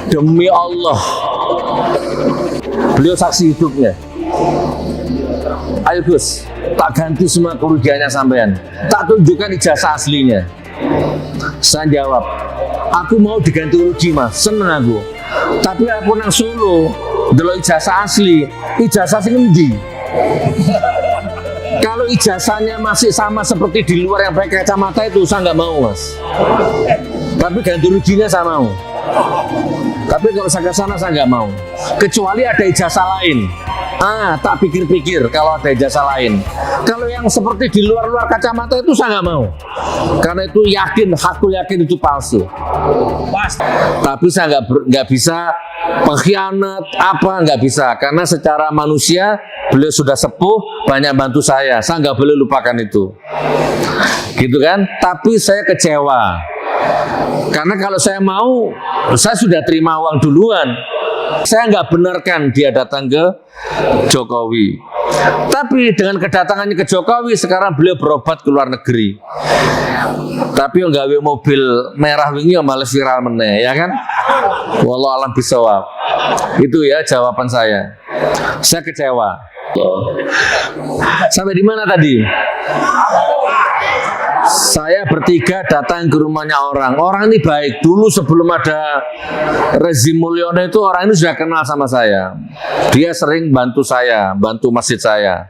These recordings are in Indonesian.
Demi Allah, beliau saksi hidupnya. Ayo Gus, tak ganti semua kerugiannya sampean, tak tunjukkan ijazah aslinya. Saya jawab, aku mau diganti rugi mas, seneng aku. Tapi aku nang Solo, delok ijazah asli, ijazah sing endi? Kalau ijazahnya masih sama seperti di luar yang pakai kacamata itu, saya nggak mau mas. Tapi ganti ruginya saya mau. Tapi kalau saya ke sana saya nggak mau. Kecuali ada ijazah lain. Tak pikir-pikir kalau ada ijazah lain. Kalau yang seperti di luar-luar kacamata itu saya nggak mau. Karena itu aku yakin itu palsu. Tapi saya nggak bisa pengkhianat nggak bisa. Karena secara manusia beliau sudah sepuh, banyak bantu saya nggak boleh lupakan itu. Gitu kan? Tapi saya kecewa. Karena kalau saya mau, saya sudah terima uang duluan. Saya nggak benarkan dia datang ke Jokowi. Tapi dengan kedatangannya ke Jokowi, sekarang beliau berobat ke luar negeri. Tapi yang gawe mobil merah wingi malah viral meneh, ya kan? Wallahu alam bisawab. Itu ya jawaban saya. Saya kecewa. Sampai di mana tadi? Saya bertiga datang ke rumahnya orang. Orang ini baik. Dulu sebelum ada rezim Mulyono itu orang ini sudah kenal sama saya. Dia sering bantu saya, bantu masjid saya.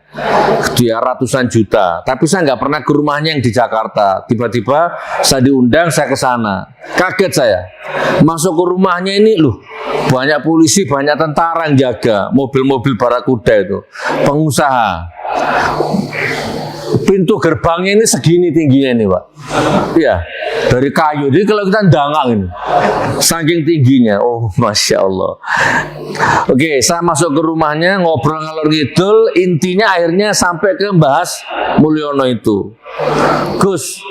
Dia ratusan juta. Tapi saya nggak pernah ke rumahnya yang di Jakarta. Tiba-tiba saya diundang, saya ke sana. Kaget saya. Masuk ke rumahnya ini, loh, banyak polisi, banyak tentara yang jaga. Mobil-mobil barakuda itu. Pengusaha. Pintu gerbangnya ini segini tingginya ini Pak. Iya, dari kayu. Jadi kalau kita dangang ini, saking tingginya. Oh, Masya Allah. Oke, saya masuk ke rumahnya, ngobrol ngalor ngidul. Intinya akhirnya sampai ke bahas Mulyono itu. Gus,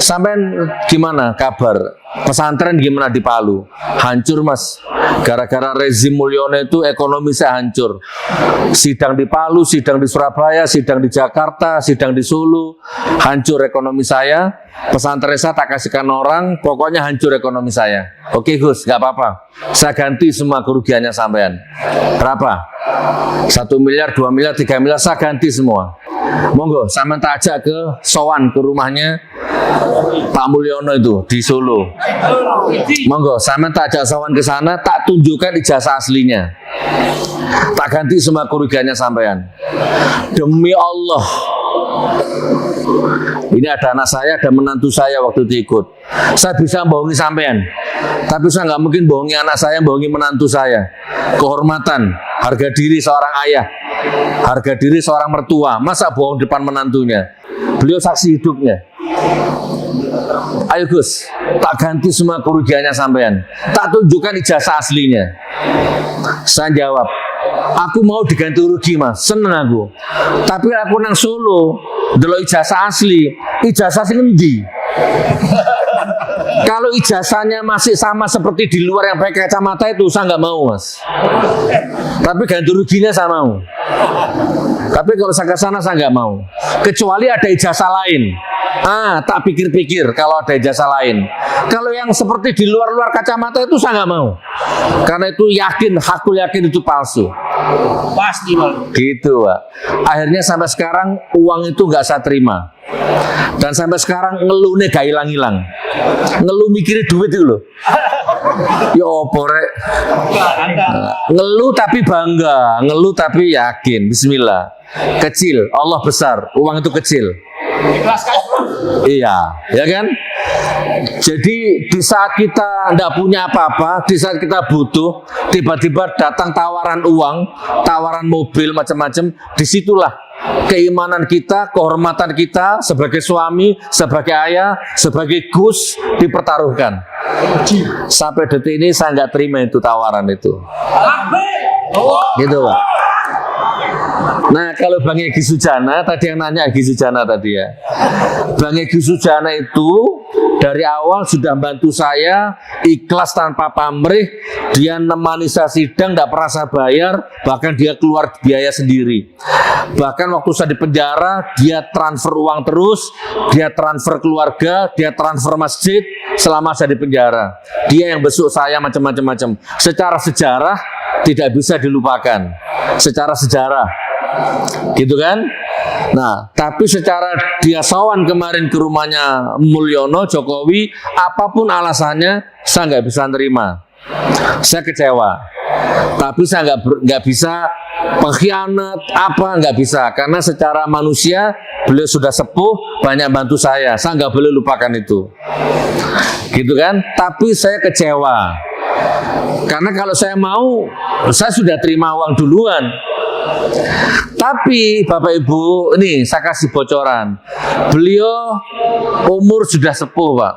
sampean gimana kabar? Pesantren gimana di Palu? Hancur mas. Gara-gara rezim Mulyono itu ekonomi saya hancur. Sidang di Palu, sidang di Surabaya, sidang di Jakarta, sidang di Solo. Hancur ekonomi saya. Pesantren saya tak kasihkan orang. Pokoknya hancur ekonomi saya. Oke Gus, gak apa-apa. Saya ganti semua kerugiannya sampean. Berapa? 1 miliar, 2 miliar, 3 miliar. Saya ganti semua. Monggo, sampean tak ajak ke sowan ke rumahnya Pak Mulyono itu di Solo. Monggo, sampean tak ajak sowan ke sana, tak tunjukkan ijazah aslinya. Tak ganti semua kerugiannya sampean. Demi Allah. Ini ada anak saya, ada menantu saya waktu itu ikut. Saya bisa bohongi sampean, tapi saya nggak mungkin bohongi anak saya, bohongi menantu saya. Kehormatan, harga diri seorang ayah, harga diri seorang mertua. Masa bohong depan menantunya? Beliau saksi hidupnya. Ayo Gus, tak ganti semua kerugiannya sampean, tak tunjukkan ijazah aslinya. Saya jawab, aku mau diganti rugi mas, seneng aku. Tapi aku nang Solo, delok ijazah asli, ijazah sing endi? Kalau ijazahnya masih sama seperti di luar yang pakai kacamata itu, saya nggak mau mas. Tapi ganti ruginya saya mau. Tapi kalau saya ke sana saya nggak mau. Kecuali ada ijazah lain. Tak pikir-pikir kalau ada ijazah lain. Kalau yang seperti di luar-luar kacamata itu saya nggak mau. Karena itu aku yakin itu palsu. Pasti Pak. Gitu Pak. Akhirnya sampai sekarang uang itu nggak saya terima. Dan sampai sekarang ngeluhnya gak hilang-hilang. Ngeluh mikirin duit itu loh. Ya opo rek. Ngeluh tapi bangga, ngeluh tapi yakin. Bismillah. Kecil, Allah besar, uang itu kecil. Iya, ya kan? Jadi di saat kita tidak punya apa-apa, di saat kita butuh, tiba-tiba datang tawaran uang, tawaran mobil, macam-macam. Disitulah keimanan kita, kehormatan kita sebagai suami, sebagai ayah, sebagai Gus dipertaruhkan. Sampai detik ini saya nggak terima itu tawaran itu. Gitu Pak. Nah, kalau Bang Egy Sujana, tadi yang nanya Egy Sujana tadi ya. Bang Egy Sujana itu dari awal sudah bantu saya, ikhlas tanpa pamrih. Dia nemani saya sidang, tidak pernah saya bayar, bahkan dia keluar biaya sendiri. Bahkan waktu saya di penjara, dia transfer uang terus, dia transfer keluarga, dia transfer masjid selama saya di penjara. Dia yang besuk saya macam-macam. Secara sejarah tidak bisa dilupakan. Secara sejarah. Gitu kan? Nah, tapi secara dia sawan kemarin ke rumahnya Mulyono Jokowi, apapun alasannya saya nggak bisa nerima. Saya kecewa. Tapi saya nggak bisa pengkhianat nggak bisa, karena secara manusia beliau sudah sepuh, banyak bantu saya nggak boleh lupakan itu. Gitu kan? Tapi saya kecewa. Karena kalau saya mau, saya sudah terima uang duluan. Tapi Bapak Ibu, ini saya kasih bocoran. Beliau umur sudah sepuh, Pak.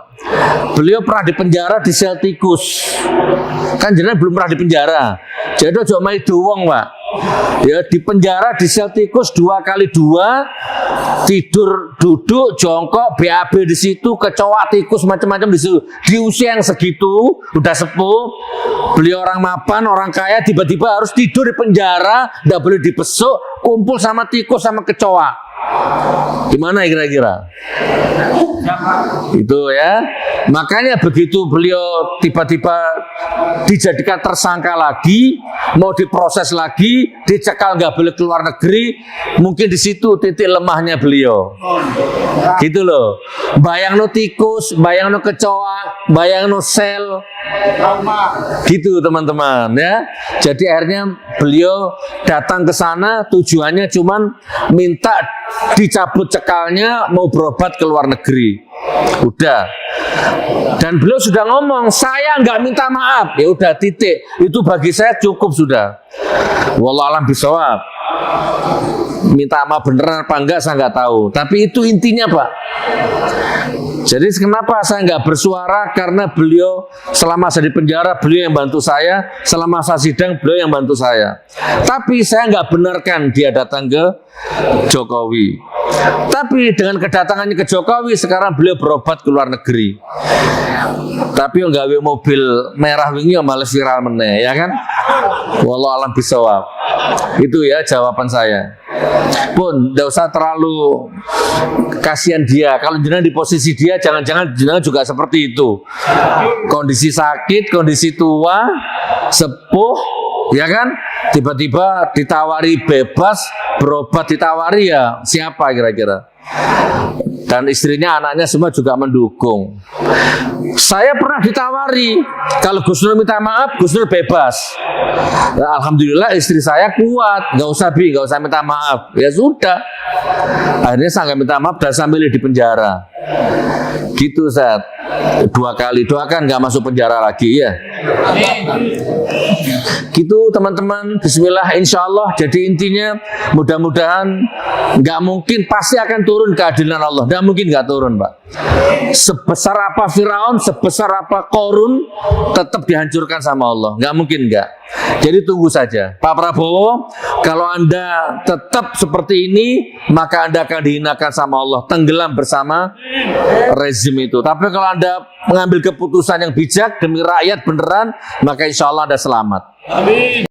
Beliau pernah dipenjara di sel tikus. Kan jenengan belum pernah dipenjara. Jadi ojo main duwong, Pak. Ya, di penjara di sel tikus 2x2, tidur duduk jongkok, BAB di situ, kecoa tikus macam-macam di situ. Di usia yang segitu udah sepuh, beliau orang mapan, orang kaya, tiba-tiba harus tidur di penjara, tidak boleh dibesuk, kumpul sama tikus sama kecoa. Gimana kira-kira? Itu ya. Makanya begitu beliau tiba-tiba dijadikan tersangka lagi, mau diproses lagi, dicekal nggak boleh keluar negeri, mungkin di situ titik lemahnya beliau. Gitu loh. Bayangno tikus, bayangno kecoa, bayangno sel. Gitu teman-teman ya. Jadi akhirnya beliau datang ke sana tujuannya cuman minta dicabut cekalnya, mau berobat ke luar negeri. Udah. Dan beliau sudah ngomong, saya nggak minta maaf. Ya udah, titik. Itu bagi saya cukup sudah. Wallahu a'lam bishawab. Minta maaf beneran apa enggak saya nggak tahu. Tapi itu intinya, Pak. Jadi kenapa saya nggak bersuara? Karena beliau selama saya di penjara, beliau yang bantu saya. Selama saya sidang, beliau yang bantu saya. Tapi saya nggak benarkan dia datang ke Jokowi. Tapi dengan kedatangannya ke Jokowi, sekarang beliau berobat ke luar negeri. Tapi yang gawe mobil merah wingi malah viral meneh, ya kan? Wallahu a'lam bishawab. Itu ya jawaban saya. Pun tidak usah terlalu kasihan dia. Kalau jenengan di posisi dia, jangan-jangan jenengan juga seperti itu. Kondisi sakit, kondisi tua, sepuh, ya kan? Tiba-tiba ditawari bebas, berobat ditawari, ya siapa kira-kira? Dan istrinya, anaknya semua juga mendukung. Saya pernah ditawari, kalau Gus Nur minta maaf, Gus Nur bebas. Nah, alhamdulillah istri saya kuat, nggak usah minta maaf. Ya sudah. Akhirnya saya nggak minta maaf dan saya milih di penjara. Gitu Ustaz. 2 kali doakan nggak masuk penjara lagi ya. Gitu teman-teman. Bismillah, insya Allah. Jadi intinya mudah-mudahan nggak mungkin, pasti akan turun keadilan Allah. Nggak mungkin nggak turun, Pak. Sebesar apa Firaun, sebesar apa Korun, tetap dihancurkan sama Allah. Nggak mungkin nggak. Jadi tunggu saja. Pak Prabowo, kalau Anda tetap seperti ini, maka Anda akan dihinakan sama Allah, tenggelam bersama rezim itu. Tapi kalau Anda mengambil keputusan yang bijak demi rakyat beneran, maka insya Allah Anda selamat. Amin.